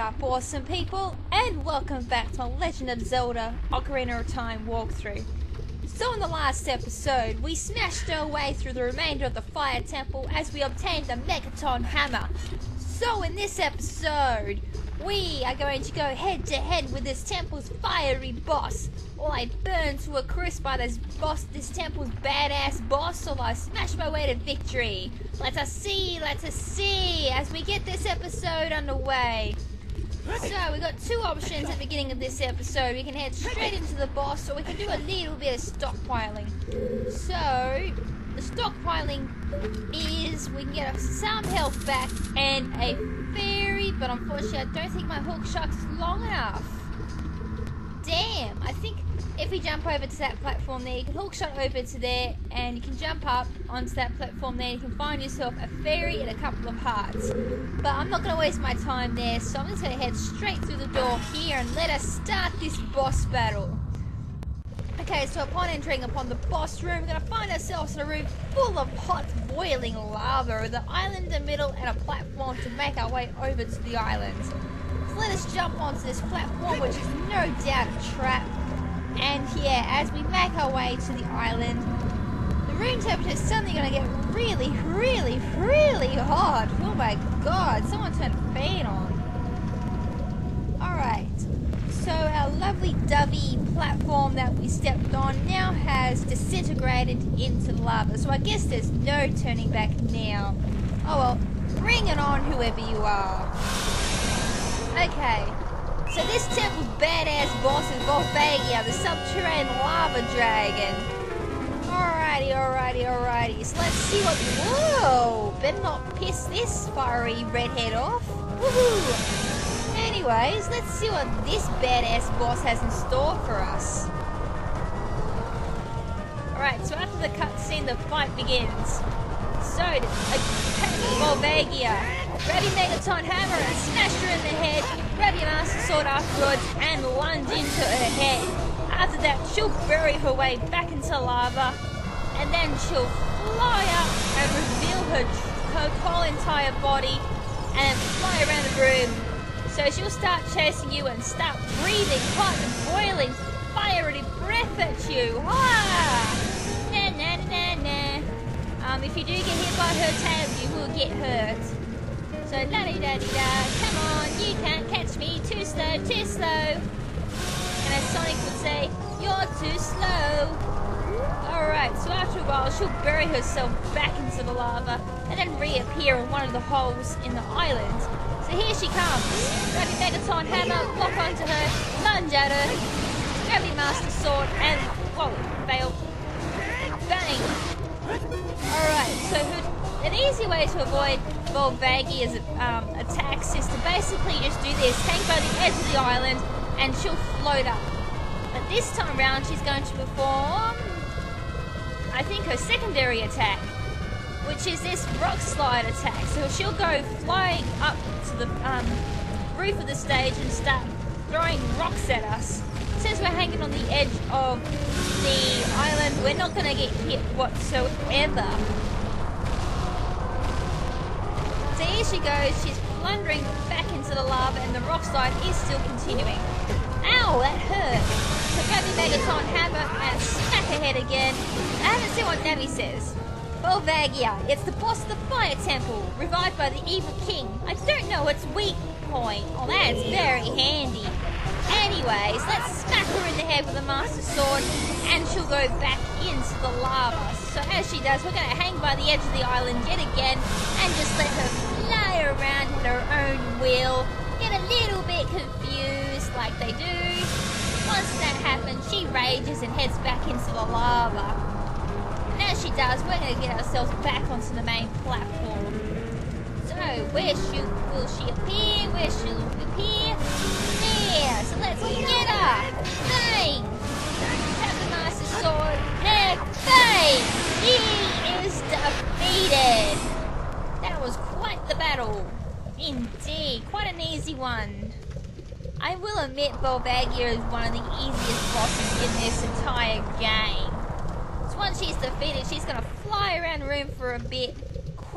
up, awesome people, and welcome back to my Legend of Zelda Ocarina of Time walkthrough. So in the last episode, we smashed our way through the remainder of the Fire Temple as we obtained the Megaton Hammer. So in this episode, we are going to go head to head with this temple's fiery boss. While I burn to a crisp by this temple's badass boss, so I smash my way to victory. Let us see, as we get this episode underway. So, we've got two options at the beginning of this episode. We can head straight into the boss, or we can do a little bit of stockpiling. So, the stockpiling is we can get us some health back and a fairy, but unfortunately I don't think my hook shot is long enough. Damn, I think if we jump over to that platform there, you can hook shot over to there and you can jump up onto that platform there. You can find yourself a fairy and a couple of hearts. But I'm not going to waste my time there, so I'm just going to head straight through the door here and let us start this boss battle. Okay, so upon entering upon the boss room, we're going to find ourselves in a room full of hot boiling lava with an island in the middle and a platform to make our way over to the island. So let us jump onto this platform, which is no doubt a trap. And yeah, as we make our way to the island, the room temperature is suddenly going to get really hot. Oh my god, someone turned a fan on. Alright, so our lovely dovey platform that we stepped on now has disintegrated into the lava. So I guess there's no turning back now. Oh well, bring it on whoever you are. Okay. So this temple's badass boss is Volvagia, the subterranean lava dragon. Alrighty. So let's see what... Whoa! Better not piss this fiery redhead off. Woohoo! Anyways, let's see what this badass boss has in store for us. Alright, so after the cutscene, the fight begins. So, attack Volvagia. Grab your Megaton Hammer and smash her in the head. Grab your Master Sword afterwards and lunge into her head. After that, she'll bury her way back into lava, and then she'll fly up and reveal her whole entire body and fly around the room. So she'll start chasing you and start breathing hot and boiling fiery breath at you. Ah! If you do get hit by her tail, you will get hurt. So la-di-da-di-da, come on, you can't catch me, too slow. And as Sonic would say, you're too slow. Alright, so after a while, she'll bury herself back into the lava and then reappear in one of the holes in the island. So here she comes. Grab your Megaton Hammer, lock onto her, lunge at her, grab your Master Sword, and, whoa, fail. Bang! Alright, so an easy way to avoid Volvagia's attacks is to basically just do this, hang by the edge of the island, and she'll float up. But this time around, she's going to perform, I think, her secondary attack, which is this rock slide attack. So she'll go flying up to the roof of the stage and start throwing rocks at us. Since we're hanging on the edge of the island, we're not going to get hit whatsoever. So here she goes, she's plundering back into the lava and the rock slide is still continuing. Ow, that hurt. So grab your Megaton Hammer and smack her head again. I haven't seen what Navi says. Volvagia, it's the boss of the Fire Temple, revived by the evil king. I don't know its weak point. Oh, that's very handy. Anyways, let's smack her in the head with a Master Sword and she'll go back into the lava. So as she does, we're going to hang by the edge of the island yet again and just let her fly around at her own will, get a little bit confused like they do. Once that happens, she rages and heads back into the lava. And as she does, we're going to get ourselves back onto the main platform. So, where will she appear? Where she'll appear? There! So let's get her! Bang! Grab the Master Sword and bang! He is defeated! That was quite the battle. Indeed, quite an easy one. I will admit Volvagia is one of the easiest bosses in this entire game. So once she's defeated, she's going to fly around the room for a bit,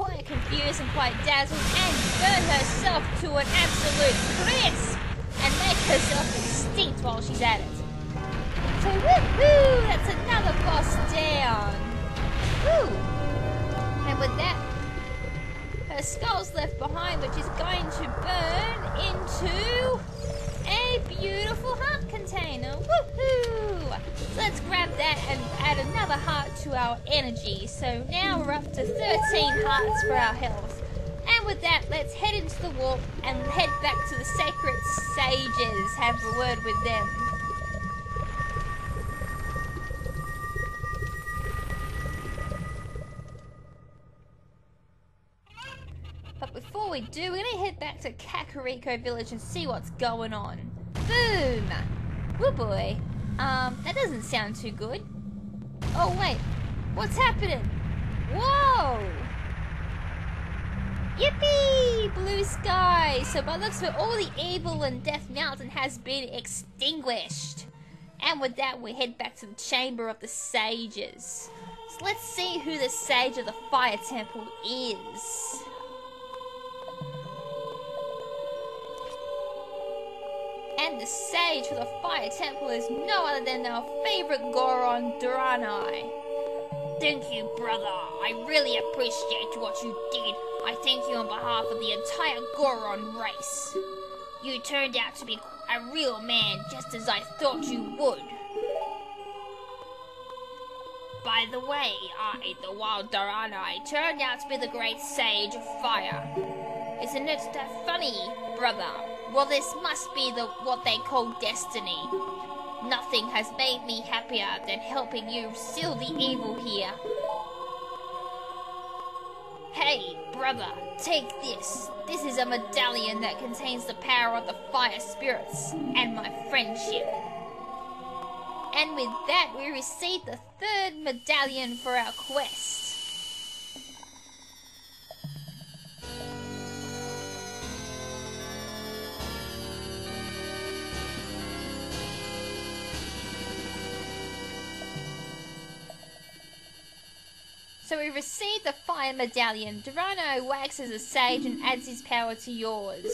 quite confused and quite dazzled and burn herself to an absolute crisp and make herself extinct while she's at it. So woohoo! That's another boss down. Woo! And with that, her skull's left behind, which is going to burn into a beautiful heart container. Woohoo! So let's grab that and add another heart to our energy. So now we're up to 13 hearts for our health. And with that, let's head into the warp and head back to the sacred sages. Have a word with them. But before we do, we're going to head back to Kakariko Village and see what's going on. Boom! Oh boy. That doesn't sound too good. Oh wait, what's happening? Whoa! Yippee! Blue sky! So by looks of it, all the evil in Death Mountain has been extinguished. And with that, we head back to the Chamber of the Sages. So let's see who the Sage of the Fire Temple is. And the Sage for the Fire Temple is no other than our favorite Goron, Duranai. Thank you, brother. I really appreciate what you did. I thank you on behalf of the entire Goron race. You turned out to be a real man, just as I thought you would. By the way, I, the wild Duranai, turned out to be the great Sage of Fire. Isn't it that funny, brother? Well, this must be what they call destiny. Nothing has made me happier than helping you seal the evil here. Hey, brother, take this. This is a medallion that contains the power of the fire spirits and my friendship. And with that, we receive the third medallion for our quest. So we received the fire medallion. Durano waxes a sage and adds his power to yours.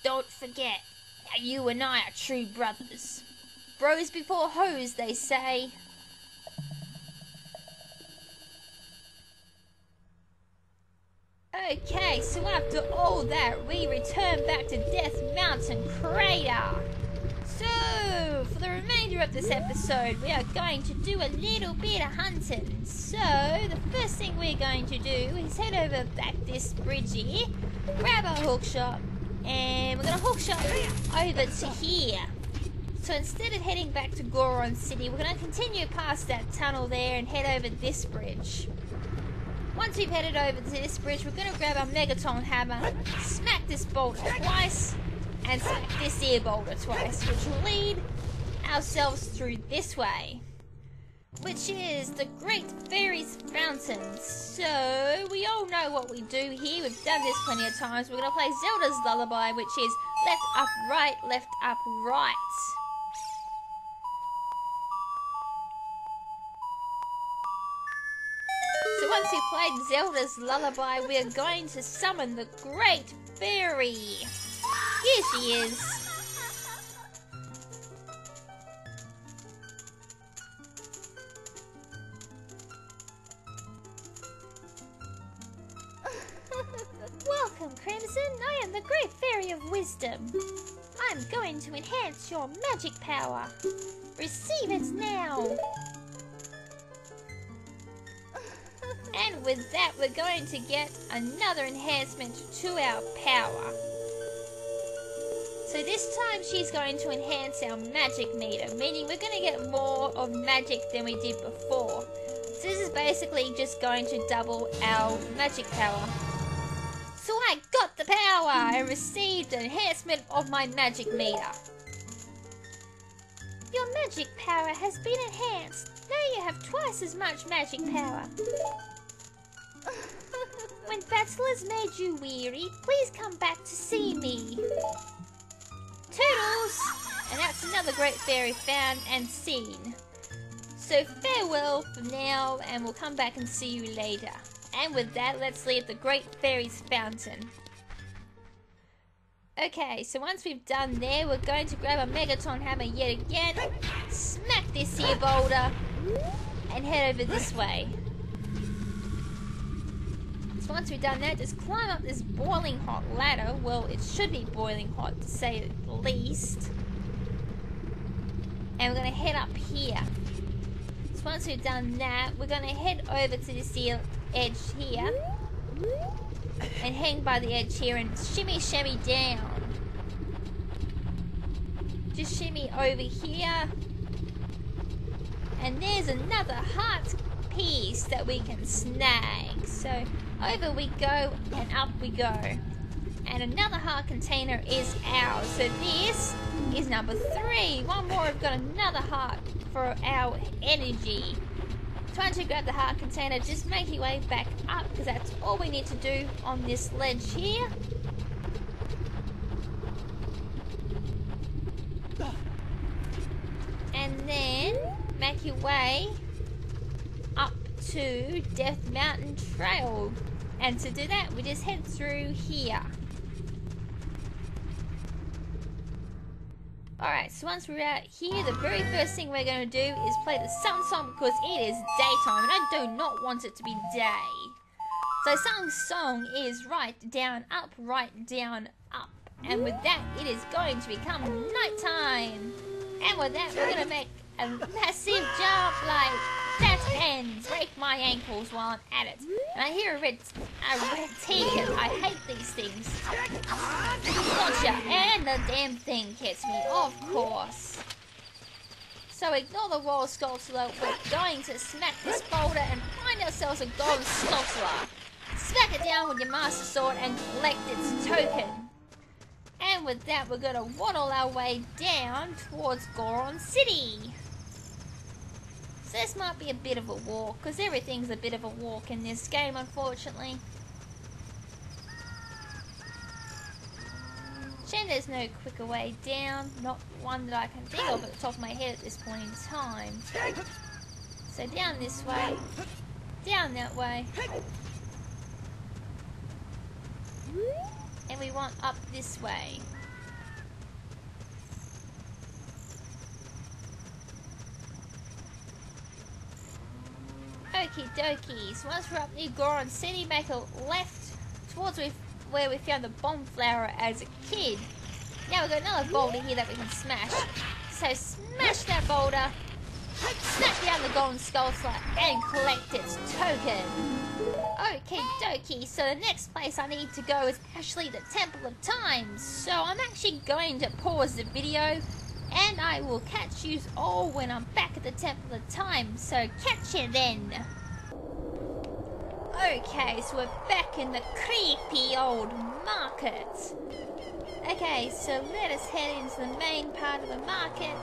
Don't forget, you and I are true brothers. Bros before hoes, they say. Okay, so after all that, we return back to Death Mountain Crater. So, for the remainder of this episode, we are going to do a little bit of hunting. So, the first thing we're going to do is head over back this bridge here, grab our hookshot, and we're going to hookshot over to here. So instead of heading back to Goron City, we're going to continue past that tunnel there and head over this bridge. Once we've headed over to this bridge, we're going to grab our Megaton hammer, smack this boulder twice, and smack this ear boulder twice, which will lead ourselves through this way, which is the Great Fairy's Fountain. So, we all know what we do here. We've done this plenty of times. We're going to play Zelda's Lullaby, which is left, up, right, left, up, right. So once we've played Zelda's Lullaby, we're going to summon the Great Fairy. Here she is. Welcome, KrimZen. I am the Great Fairy of Wisdom. I'm going to enhance your magic power. Receive it now. And with that, we're going to get another enhancement to our power. So this time she's going to enhance our magic meter, meaning we're going to get more of magic than we did before. So this is basically just going to double our magic power. So I got the power! I received an enhancement of my magic meter. Your magic power has been enhanced. Now you have twice as much magic power. When battle has made you weary, please come back to see me. Toodles! And that's another Great Fairy found and seen. So farewell for now, and we'll come back and see you later. And with that, let's leave the Great Fairy's Fountain. Okay, so once we've done there, we're going to grab a Megaton Hammer yet again, smack this here boulder, and head over this way. So once we've done that, just climb up this boiling hot ladder. Well, it should be boiling hot to say the least. And we're going to head up here. So once we've done that, we're going to head over to this here edge here. And hang by the edge here and shimmy shimmy down. Just shimmy over here. And there's another heart piece that we can snag. So over we go and up we go. And another heart container is ours. So this is number 3. One more, we've got another heart for our energy. Trying to grab the heart container, just make your way back up because that's all we need to do on this ledge here. And then make your way up to Death Mountain Trail. And to do that, we just head through here. Alright, so once we're out here, the very first thing we're going to do is play the sun song because it is daytime and I do not want it to be day. So sun song is right down, up, right down, up. And with that, it is going to become nighttime. And with that, we're going to make a massive jump like that and break my ankles while I'm at it. And I hear a red ticket. I hate these things. Gotcha. And the damn thing hits me, of course. So ignore the wall sculpture. We're going to smack this boulder and find ourselves a golden sculpture. Smack it down with your master sword and collect its token. And with that, we're going to waddle our way down towards Goron City. So this might be a bit of a walk, because everything's a bit of a walk in this game, unfortunately. Shame there's no quicker way down, not one that I can think of at the top of my head at this point in time. So down this way, down that way. And we want up this way. Okie dokie. So once we're up near Goron City, make a left towards where we found the bomb flower as a kid. Now we've got another boulder here that we can smash. So smash that boulder, snap down the golden skull slot, and collect its token. Okie dokie, so the next place I need to go is actually the Temple of Time. So I'm actually going to pause the video and I will catch you all when I'm back at the Temple of Time. So catch you then. Okay, so we're back in the creepy old market. Okay, so let us head into the main part of the market.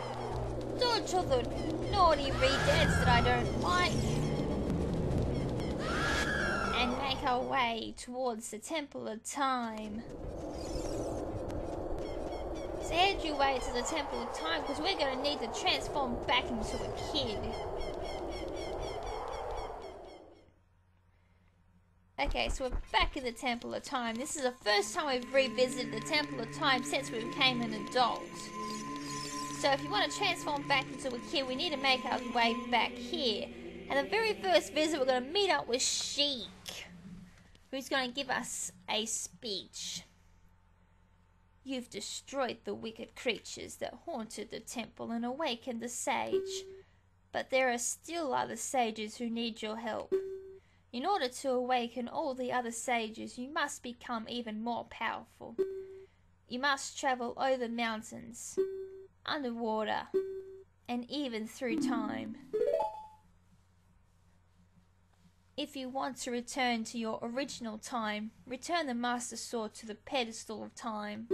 Dodge all the naughty redeads that I don't like. And make our way towards the Temple of Time. So head your way to the Temple of Time because we're going to need to transform back into a kid. Okay, so we're back in the Temple of Time. This is the first time we've revisited the Temple of Time since we became an adult. So if you want to transform back into a kid, we need to make our way back here. And the very first visit, we're going to meet up with Sheik, who's going to give us a speech. You've destroyed the wicked creatures that haunted the temple and awakened the sage. But there are still other sages who need your help. In order to awaken all the other sages, you must become even more powerful. You must travel over mountains, underwater, and even through time. If you want to return to your original time, return the Master Sword to the pedestal of time.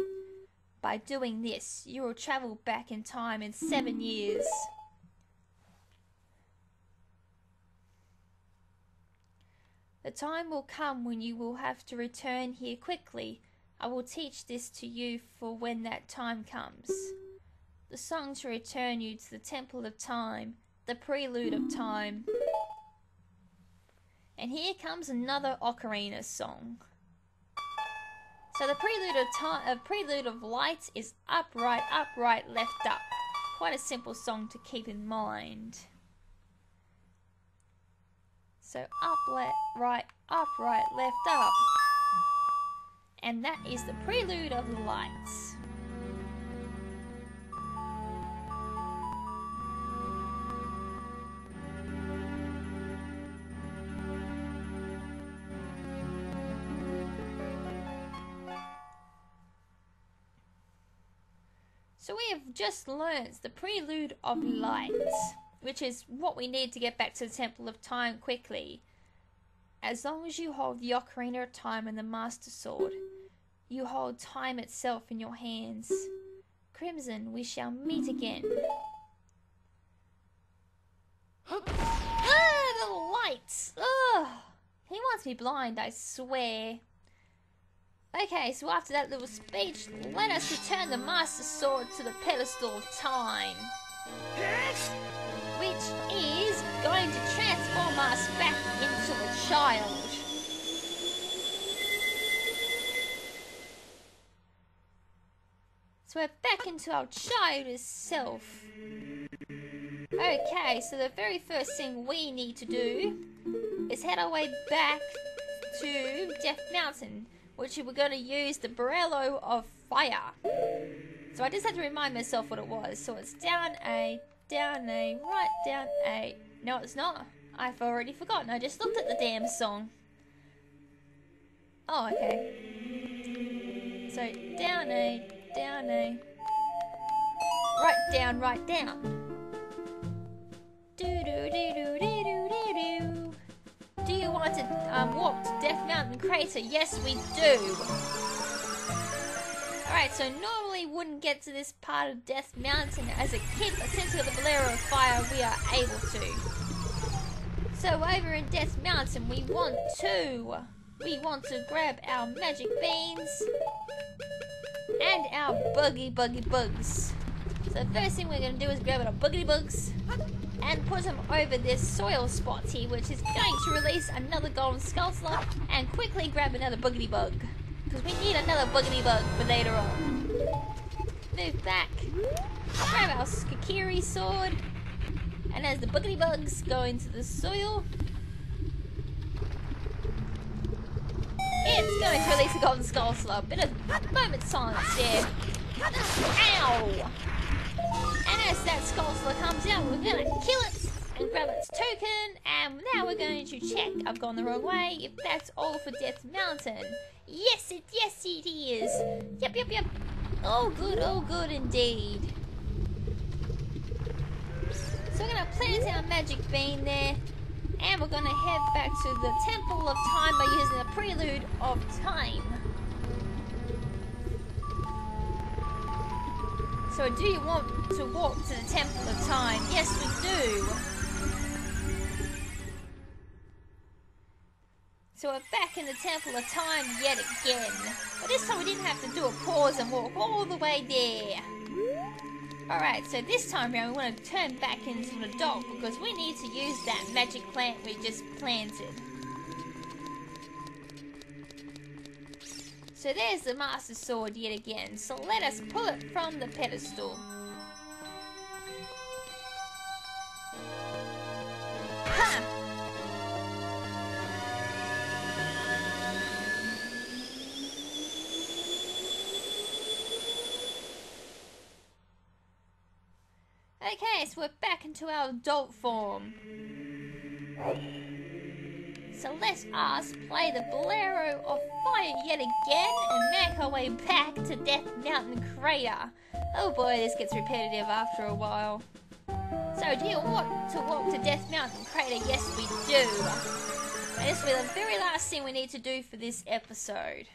By doing this, you will travel back in time in 7 years. The time will come when you will have to return here quickly. I will teach this to you for when that time comes. The song to return you to the Temple of Time the Prelude of Time. And here comes another Ocarina song. So the Prelude of Light is up, right, left, up. Quite a simple song to keep in mind. So up, right, left, up. And that is the Prelude of Lights. So we have just learnt the Prelude of Lights, which is what we need to get back to the Temple of Time quickly. As long as you hold the Ocarina of Time and the Master Sword, you hold time itself in your hands. KrimZen, we shall meet again. The lights! Ugh! He wants me blind, I swear. Okay, so after that little speech, let us return the Master Sword to the pedestal of time. Which is going to transform us back into a child. So we're back into our childish self. Okay, so the very first thing we need to do is head our way back to Death Mountain, which we're going to use the Barrello of Fire. So I just had to remind myself what it was. So it's down A, right, down A. No, it's not. I've already forgotten. I just looked at the damn song. Oh, okay. So down A, right down. Do-do-do-do-do-do-do. Do you want to walk to Death Mountain Crater? Yes, we do. Alright, so normally wouldn't get to this part of Death Mountain as a kid, but since we got the Bolero of Fire, we are able to. So over in Death Mountain, we want to grab our magic beans and our buggy bugs. So the first thing we're going to do is grab our buggity bugs and put them over this soil spot here, which is going to release another golden skull slot, and quickly grab another buggity bug, because we need another buggity bug for later on. Move back, grab our Skakiri sword, and as the buggity bugs go into the soil, it's going to release a golden skull slot. Bit of moment silence there. Ow! And as that skull slot comes out, we're going to kill it and grab its token, and now we're going to check, I've gone the wrong way, if that's all for Death Mountain. Yes it is. Yep. Oh good indeed. So we're going to plant our magic bean there, and we're going to head back to the Temple of Time by using the Prelude of Time. So do you want to walk to the Temple of Time? Yes, we do. So we're back in the Temple of Time yet again. But this time we didn't have to do a pause and walk all the way there. Alright, so this time around we want to turn back into an adult because we need to use that magic plant we just planted. So there's the Master Sword yet again, so let us pull it from the pedestal. Ha! Okay, so we're back into our adult form. So let us play the Bolero of Fire yet again and make our way back to Death Mountain Crater. Oh boy, this gets repetitive after a while. So do you want to walk to Death Mountain Crater? Yes, we do. And this will be the very last thing we need to do for this episode.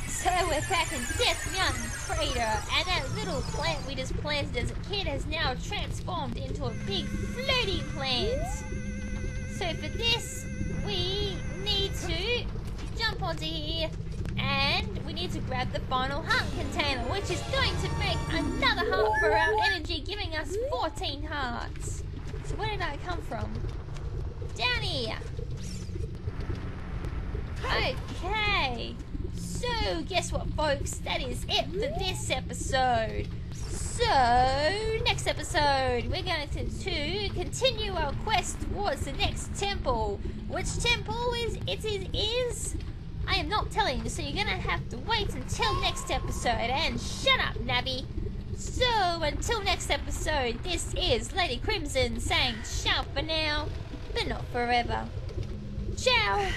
So we're back in Death Mountain Crater, and that little plant we just planted as a kid has now transformed into a big floaty plant. So for this, we need to jump onto here, and we need to grab the final heart container, which is going to make another heart for our energy, giving us 14 hearts. So where did I come from? Down here. Okay. So, guess what, folks? That is it for this episode. So, next episode, we're going to continue our quest towards the next temple. Which temple it is? I am not telling you, so you're going to have to wait until next episode. And shut up, Nabby. So, until next episode, this is Lady KrimZen saying ciao for now, but not forever. Ciao!